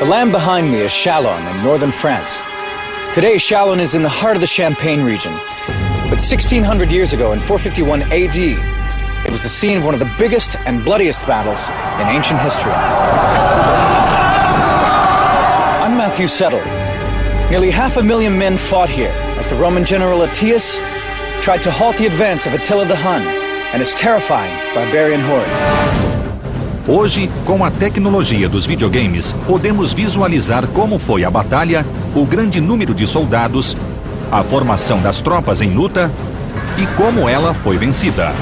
The land behind me is Chalon in northern France. Today, Chalon is in the heart of the Champagne region. But 1600 years ago, in 451 AD, it was the scene of one of the biggest and bloodiest battles in ancient history. I'm Matthew Settle. Nearly 500,000 men fought here as the Roman general Attius tried to halt the advance of Attila the Hun and his terrifying barbarian hordes. Hoje, com a tecnologia dos videogames, podemos visualizar como foi a batalha, o grande número de soldados, a formação das tropas em luta e como ela foi vencida.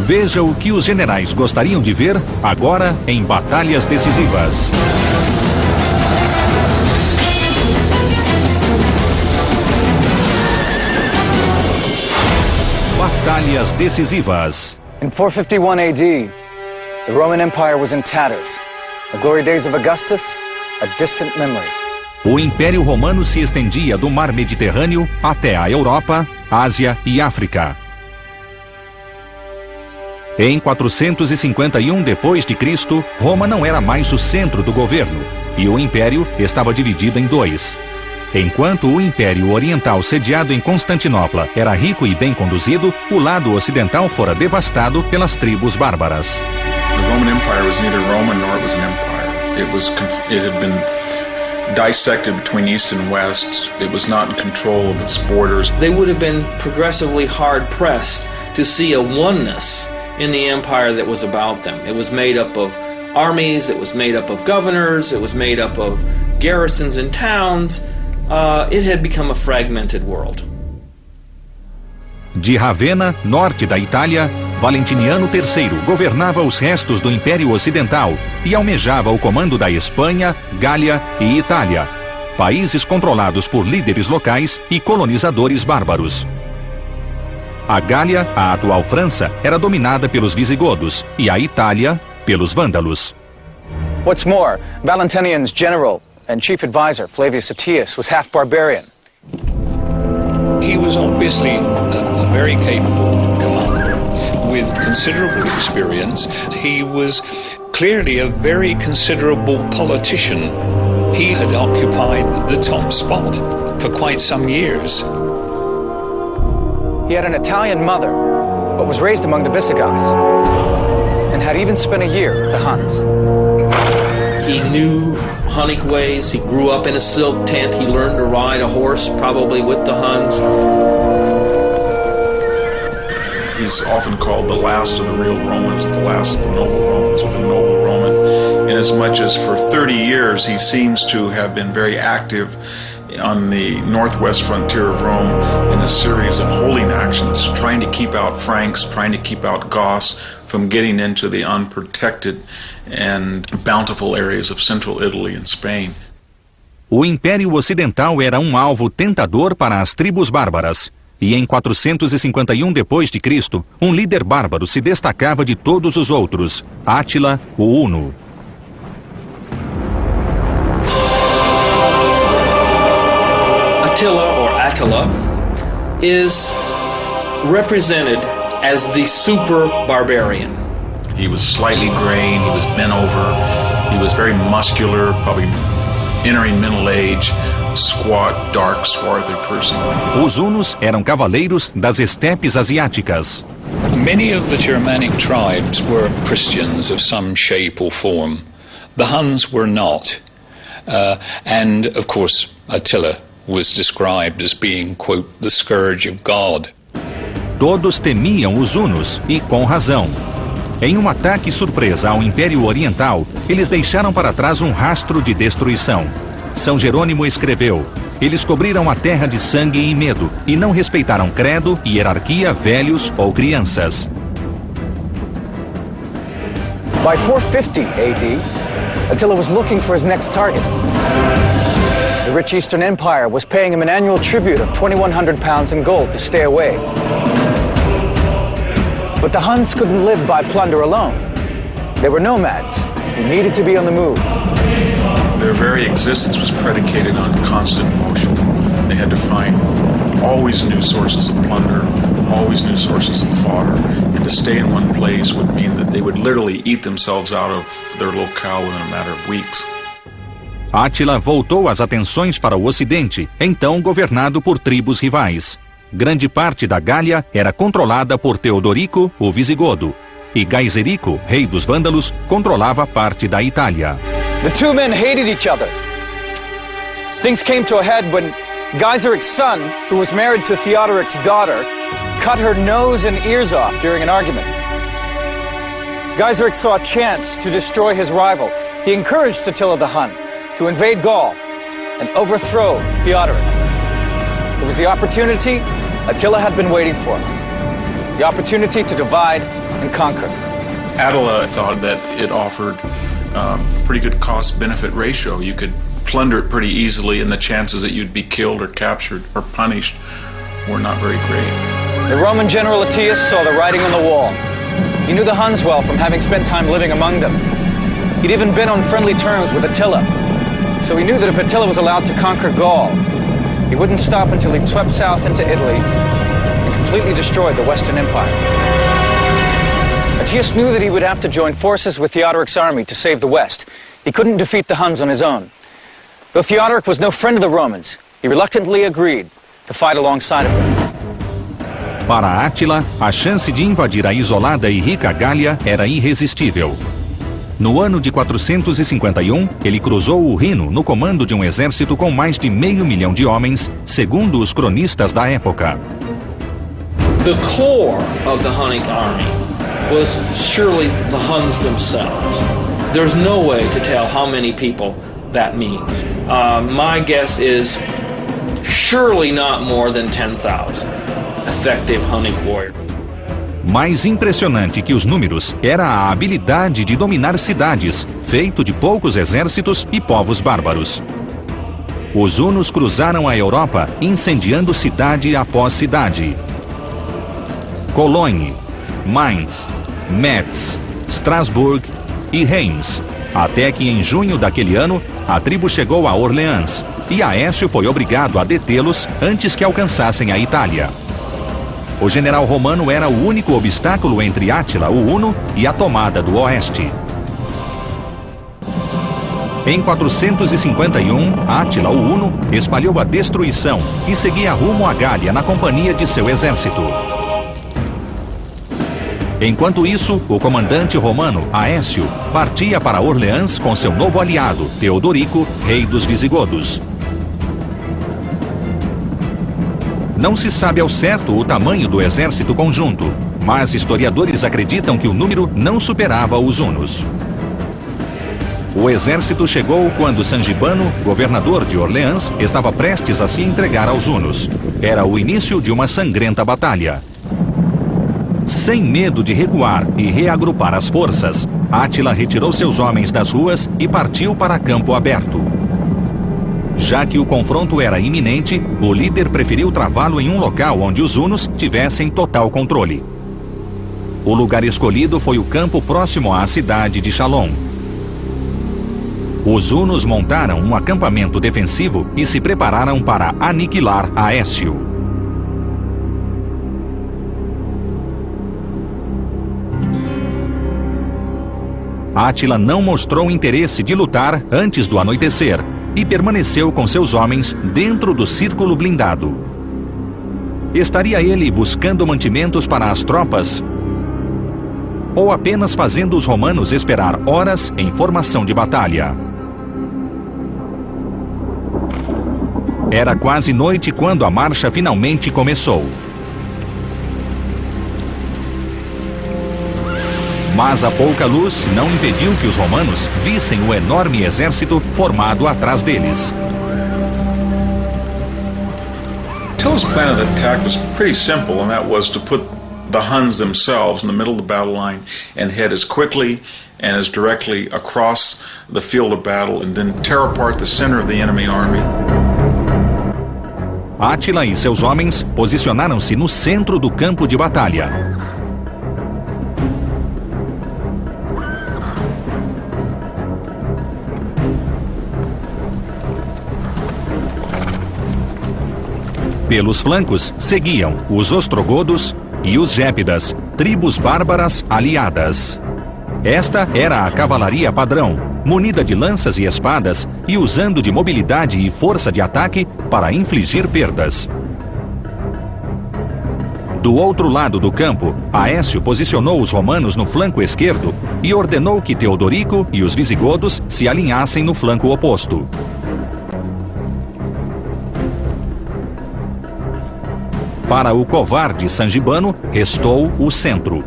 Veja o que os generais gostariam de ver agora em Batalhas Decisivas. Batalhas Decisivas. In 451 AD, the Roman Empire was in tatters. The glory days of Augustus, a distant memory. O Império Romano se estendia do Mar Mediterrâneo até a Europa, Ásia e África. Em 451 d.C., Roma não era mais o centro do governo, e o Império estava dividido em dois. Enquanto o Império Oriental sediado em Constantinopla era rico e bem conduzido, o lado ocidental fora devastado pelas tribos bárbaras. The Roman Empire was neither Roman nor it was an empire. It had been dissected between East and West. It was not in control of its borders. They would have been progressively hard-pressed to see a oneness in the empire that was about them. It was made up of armies, it was made up of governors, it was made up of garrisons in towns. It had become a fragmented world. De Ravenna, norte da Itália, Valentiniano III governava os restos do Império Ocidental e almejava o comando da Espanha, Gália e Itália, países controlados por líderes locais e colonizadores bárbaros. A Gália, a atual França, era dominada pelos visigodos e a Itália pelos vândalos. What's more, Valentinian's general and chief advisor, Flavius Attius, was half barbarian. He was obviously a very capable commander with considerable experience. He was clearly a very considerable politician. He had occupied the top spot for quite some years. He had an Italian mother, but was raised among the Visigoths, and had even spent a year with the Huns. He knew Hunnic ways. He grew up in a silk tent. He learned to ride a horse, probably with the Huns. He's often called the last of the real Romans, the last of the noble Romans, or the noble Roman, inasmuch as for 30 years he seems to have been very active on the northwest frontier of Rome in a series of holding actions, trying to keep out Franks, trying to keep out Goths from getting into the unprotected and bountiful areas of central Italy and Spain. O Império Ocidental era um alvo tentador para as tribos bárbaras. E em 451 d.C., um líder bárbaro se destacava de todos os outros, Átila, o Huno. Attila is represented as the super barbarian. He was slightly graying, he was bent over, he was very muscular, probably entering middle age, squat, dark, swarthy person. Os hunos eram cavaleiros das estepes asiáticas. Many of the Germanic tribes were Christians of some shape or form. The Huns were not. And, of course, Attila was described as being, quote, the scourge of God. Todos temiam os hunos, e com razão. Em um ataque surpresa ao Império Oriental, eles deixaram para trás um rastro de destruição. São Jerônimo escreveu: eles cobriram a terra de sangue e medo, e não respeitaram credo, hierarquia, velhos ou crianças. By 450 AD, Attila was looking for his next target. The rich Eastern Empire was paying him an annual tribute of 2,100 pounds in gold to stay away. But the Huns couldn't live by plunder alone. They were nomads who needed to be on the move. Their very existence was predicated on constant motion. They had to find always new sources of plunder, always new sources of fodder. And to stay in one place would mean that they would literally eat themselves out of their locale within a matter of weeks. Átila voltou as atenções para o Ocidente, então governado por tribos rivais. Grande parte da Gália era controlada por Teodorico, o Visigodo, e Gaiserico, rei dos Vândalos, controlava parte da Itália. The two men hated each other. Things came to a head when Geiseric's son, who was married to Theodoric's daughter, cut her nose and ears off during an argument. Gaiseric saw a chance to destroy his rival. He encouraged Attila the Hun to invade Gaul and overthrow Theodoric. It was the opportunity Attila had been waiting for. The opportunity to divide and conquer. Attila thought that it offered pretty good cost-benefit ratio. You could plunder it pretty easily, and the chances that you'd be killed or captured or punished were not very great. The Roman general Attius saw the writing on the wall. He knew the Huns well from having spent time living among them. He'd even been on friendly terms with Attila. So he knew that if Attila was allowed to conquer Gaul, he wouldn't stop until he'd swept south into Italy and completely destroyed the Western Empire. Attius knew that he would have to join forces with Theodoric's army to save the West. He couldn't defeat the Huns on his own. Though Theodoric was no friend of the Romans, he reluctantly agreed to fight alongside of them. Para Átila, a chance de invadir a isolada e rica Gália era irresistível. No ano de 451, ele cruzou o Rino no comando de um exército com mais de 500 mil de homens, segundo os cronistas da época. The core of the Hunnic army was surely the Huns themselves. There's no way to tell how many people that means. My guess is surely not more than 10,000 effective Hunnic warriors. Mais impressionante que os números era a habilidade de dominar cidades, feito de poucos exércitos e povos bárbaros. Os hunos cruzaram a Europa, incendiando cidade após cidade. Cologne, Mainz, Metz, Strasbourg e Reims, até que em junho daquele ano, a tribo chegou a Orleans, e Aécio foi obrigado a detê-los antes que alcançassem a Itália. O general romano era o único obstáculo entre Átila, o Huno, e a tomada do oeste. Em 451, Átila, o Huno, espalhou a destruição e seguia rumo à Gália na companhia de seu exército. Enquanto isso, o comandante romano, Aécio, partia para Orleans com seu novo aliado, Teodorico, rei dos Visigodos. Não se sabe ao certo o tamanho do exército conjunto, mas historiadores acreditam que o número não superava os hunos. O exército chegou quando Sangibano, governador de Orleans, estava prestes a se entregar aos hunos. Era o início de uma sangrenta batalha. Sem medo de recuar e reagrupar as forças, Átila retirou seus homens das ruas e partiu para campo aberto. Já que o confronto era iminente, o líder preferiu travá-lo em um local onde os hunos tivessem total controle. O lugar escolhido foi o campo próximo à cidade de Chalon. Os hunos montaram um acampamento defensivo e se prepararam para aniquilar Aécio. Átila não mostrou interesse de lutar antes do anoitecer e permaneceu com seus homens dentro do círculo blindado. Estaria ele buscando mantimentos para as tropas? Ou apenas fazendo os romanos esperar horas em formação de batalha? Era quase noite quando a marcha finalmente começou. Mas a pouca luz não impediu que os romanos vissem o enorme exército formado atrás deles. Attila's plan of attack was pretty simple, and that was to put the Huns themselves in the middle of the battle line and head as quickly and as directly across the field of battle and then tear apart the center of the enemy army. Átila e seus homens posicionaram-se no centro do campo de batalha. Pelos flancos seguiam os ostrogodos e os gépidas, tribos bárbaras aliadas. Esta era a cavalaria padrão, munida de lanças e espadas e usando de mobilidade e força de ataque para infligir perdas. Do outro lado do campo, Aécio posicionou os romanos no flanco esquerdo e ordenou que Teodorico e os visigodos se alinhassem no flanco oposto. Para o covarde sangibano, restou o centro.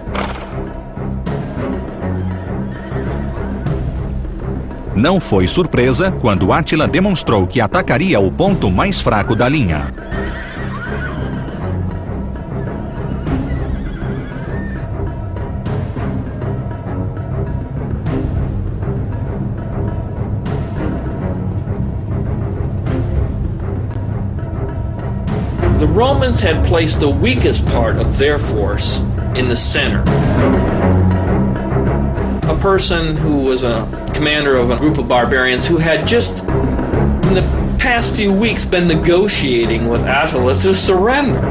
Não foi surpresa quando Átila demonstrou que atacaria o ponto mais fraco da linha. The Romans had placed the weakest part of their force in the center. A person who was a commander of a group of barbarians who had just in the past few weeks been negotiating with Attila to surrender.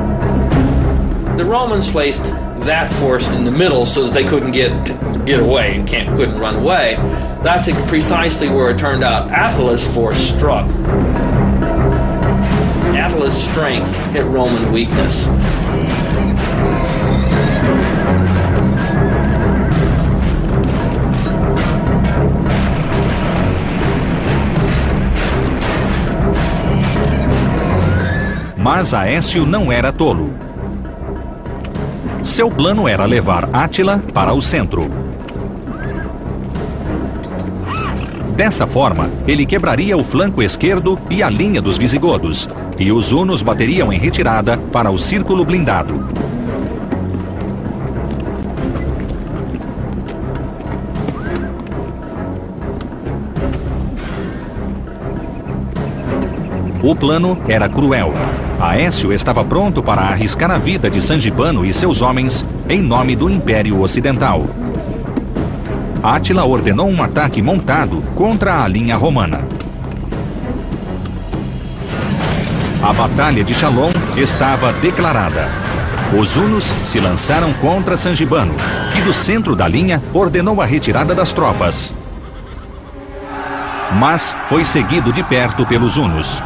The Romans placed that force in the middle so that they couldn't get away and couldn't run away. That's precisely where it turned out Attila's force struck. Attila's strength hit Roman weakness. Mas Aécio não era tolo. Seu plano era levar Átila para o centro. Dessa forma, ele quebraria o flanco esquerdo e a linha dos visigodos, e os hunos bateriam em retirada para o círculo blindado. O plano era cruel. Aécio estava pronto para arriscar a vida de Sangibano e seus homens em nome do Império Ocidental. Átila ordenou um ataque montado contra a linha romana. A Batalha de Chalon estava declarada. Os hunos se lançaram contra Sangibano, que do centro da linha ordenou a retirada das tropas. Mas foi seguido de perto pelos hunos.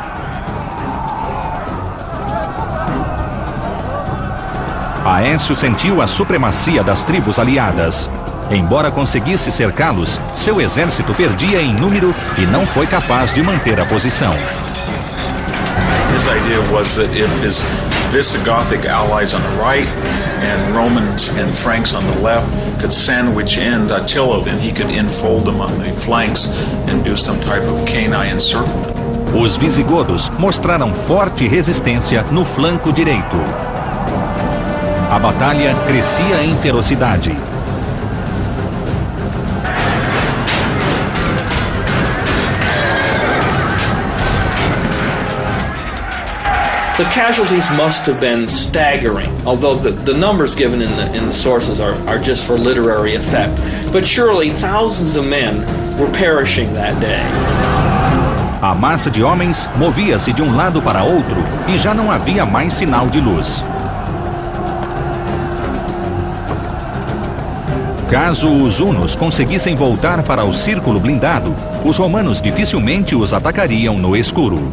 Aécio sentiu a supremacia das tribos aliadas. Embora conseguisse cercá-los, seu exército perdia em número e não foi capaz de manter a posição. His idea was that if his Visigothic allies on the right and Romans and Franks on the left could sandwich in Attila, then he could enfold them on the flanks and do some type of canine encirclement. Os visigodos mostraram forte resistência no flanco direito. A batalha crescia em ferocidade. The casualties must have been staggering, although the numbers given in the sources are just for literary effect. But surely thousands of men were perishing that day. A massa de homens movia-se de um lado para outro e já não havia mais sinal de luz. Caso os hunos conseguissem voltar para o círculo blindado, os romanos dificilmente os atacariam no escuro.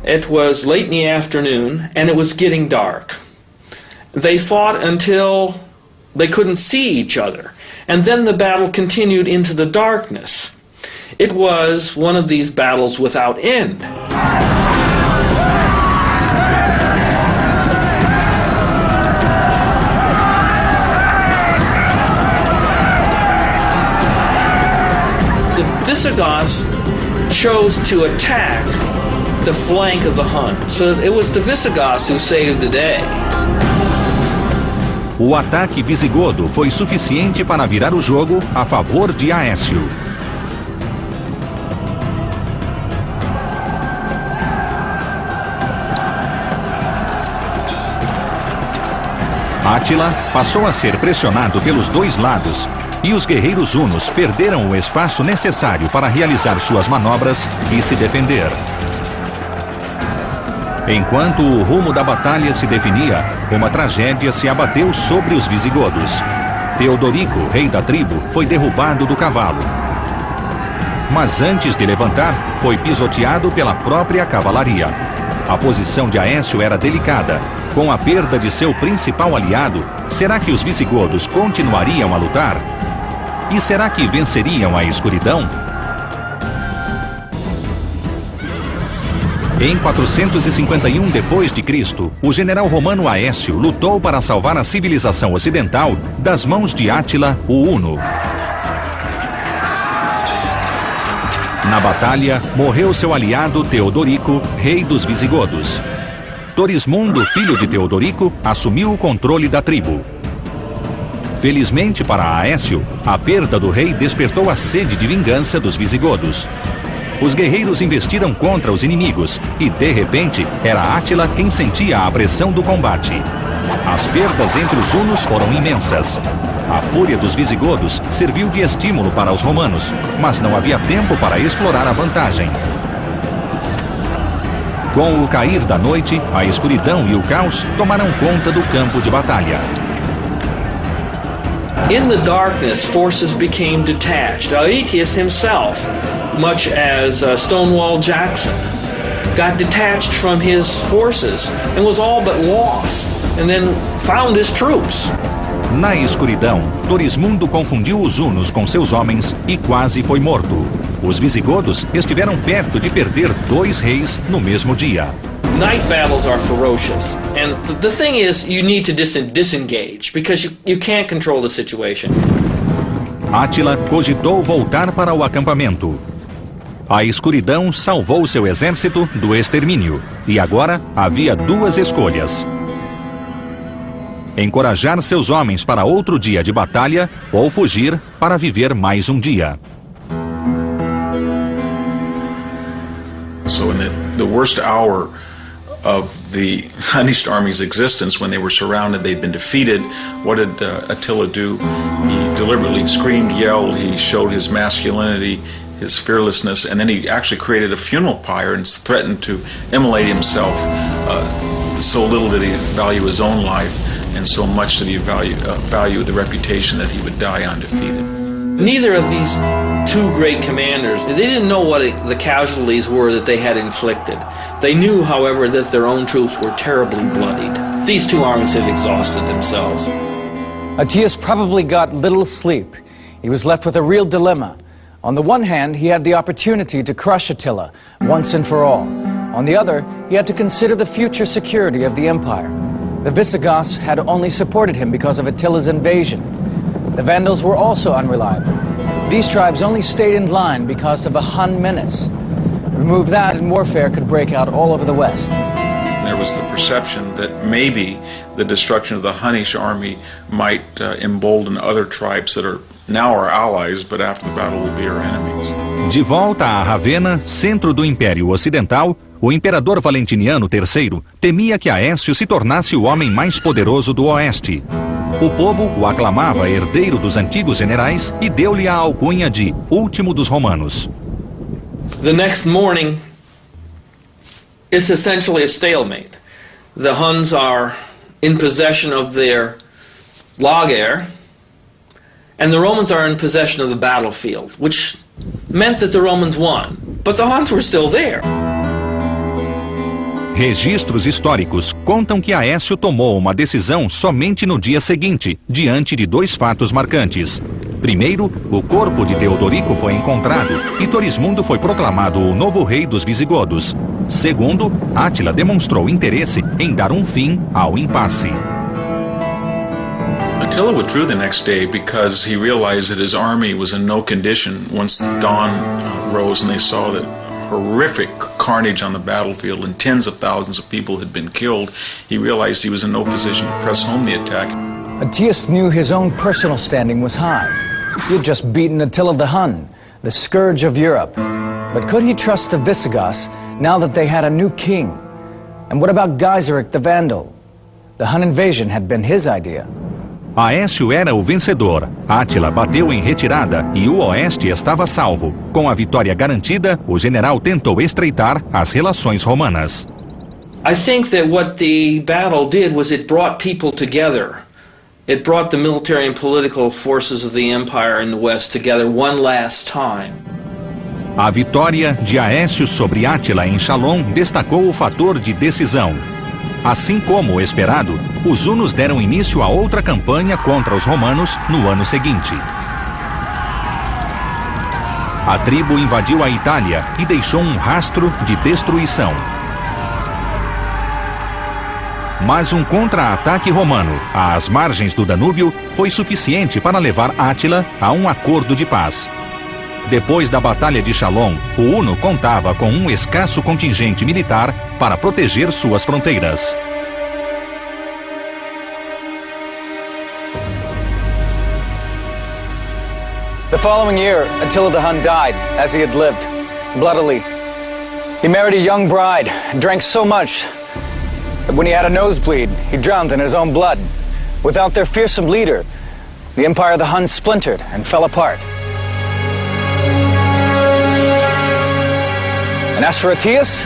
It was late in the afternoon, and it was getting dark. They fought until they couldn't see each other, and then the battle continued into the darkness. It was one of these battles without end. The Visigoths chose to attack the flank of the Hun. So it was the Visigoths who saved the day. O ataque visigodo foi suficiente para virar o jogo a favor de Aécio. Átila passou a ser pressionado pelos dois lados e os guerreiros hunos perderam o espaço necessário para realizar suas manobras e se defender. Enquanto o rumo da batalha se definia, uma tragédia se abateu sobre os visigodos. Teodorico, rei da tribo, foi derrubado do cavalo. Mas antes de levantar, foi pisoteado pela própria cavalaria. A posição de Aécio era delicada. Com a perda de seu principal aliado, será que os visigodos continuariam a lutar? E será que venceriam a escuridão? Em 451 d.C., o general romano Aécio lutou para salvar a civilização ocidental das mãos de Átila, o Huno. Na batalha, morreu seu aliado Teodorico, rei dos visigodos. Torismundo, filho de Teodorico, assumiu o controle da tribo. Felizmente para Aécio, a perda do rei despertou a sede de vingança dos visigodos. Os guerreiros investiram contra os inimigos e, de repente, era Átila quem sentia a pressão do combate. As perdas entre os hunos foram imensas. A fúria dos visigodos serviu de estímulo para os romanos, mas não havia tempo para explorar a vantagem. Com o cair da noite, a escuridão e o caos tomaram conta do campo de batalha. In the darkness, forces became detached. Aetius himself, much as Stonewall Jackson, got detached from his forces and was all but lost, and then found his troops. Na escuridão, Torismundo confundiu os hunos com seus homens e quase foi morto. Os visigodos estiveram perto de perder 2 reis no mesmo dia. Night battles are ferocious, and the thing is, you need to disengage, because you can't control the situation. Átila cogitou voltar para o acampamento. A escuridão salvou seu exército do extermínio, e agora havia 2 escolhas: encorajar seus homens para outro dia de batalha ou fugir para viver mais um dia. So in the worst hour of the Hunnish army's existence, when they were surrounded, they'd been defeated, what did Attila do? He deliberately screamed, yelled, he showed his masculinity, his fearlessness, and then he actually created a funeral pyre and threatened to immolate himself. So little did he value his own life, and so much did he value the reputation that he would die undefeated. Neither of these 2 great commanders, they didn't know what the casualties were that they had inflicted. They knew, however, that their own troops were terribly bloodied. These 2 armies had exhausted themselves. Aetius probably got little sleep. He was left with a real dilemma. On the one hand, he had the opportunity to crush Attila once and for all. On the other, he had to consider the future security of the empire. The Visigoths had only supported him because of Attila's invasion. The Vandals were also unreliable. These tribes only stayed in line because of a Hun menace. Remove that and warfare could break out all over the West. There was the perception that maybe the destruction of the Hunnish army might embolden other tribes that are now our allies, but after the battle will be our enemies. De volta a Ravenna, centro do Império Ocidental, o imperador Valentiniano III temia que Aécio se tornasse o homem mais poderoso do Oeste. O povo o aclamava herdeiro dos antigos generais e deu-lhe a alcunha de Último dos Romanos. The next morning, it's essentially a stalemate. The Huns are in possession of their lager, and the Romans are in possession of the battlefield, which meant that the Romans won, but the Huns were still there. Registros históricos contam que Aécio tomou uma decisão somente no dia seguinte, diante de 2 fatos marcantes. Primeiro, o corpo de Teodorico foi encontrado e Torismundo foi proclamado o novo rei dos visigodos. Segundo, Átila demonstrou interesse em dar um fim ao impasse. Attila withdrew the next day because he realized that his army was in no condition once dawn rose and they saw that horrific carnage on the battlefield and tens of thousands of people had been killed. He realized he was in no position to press home the attack. Aetius knew his own personal standing was high. He had just beaten Attila the Hun, the scourge of Europe. But could he trust the Visigoths now that they had a new king? And what about Gaiseric the Vandal? The Hun invasion had been his idea. Aécio era o vencedor. Átila bateu em retirada e o oeste estava salvo. Com a vitória garantida, o general tentou estreitar as relações romanas. I think that what the battle did was it brought people together. It brought the military and political forces of the empire in the West together one last time. A vitória de Aécio sobre Átila em Chalon destacou o fator de decisão. Assim como esperado, os hunos deram início a outra campanha contra os romanos no ano seguinte. A tribo invadiu a Itália e deixou um rastro de destruição. Mas um contra-ataque romano às margens do Danúbio foi suficiente para levar Átila a um acordo de paz. Depois da Batalha de Chalon, o huno contava com um escasso contingente militar para proteger suas fronteiras. The following year, Attila the Hun died, as he had lived, bloodily. He married a young bride and drank so much that when he had a nosebleed, he drowned in his own blood. Without their fearsome leader, the empire of the Huns splintered and fell apart. And as for Attius,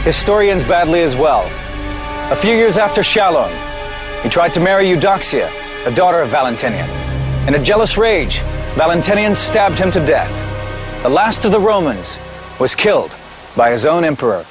his story ends badly as well. A few years after Chalon, he tried to marry Eudoxia, the daughter of Valentinian. In a jealous rage, Valentinian stabbed him to death. The last of the Romans was killed by his own emperor.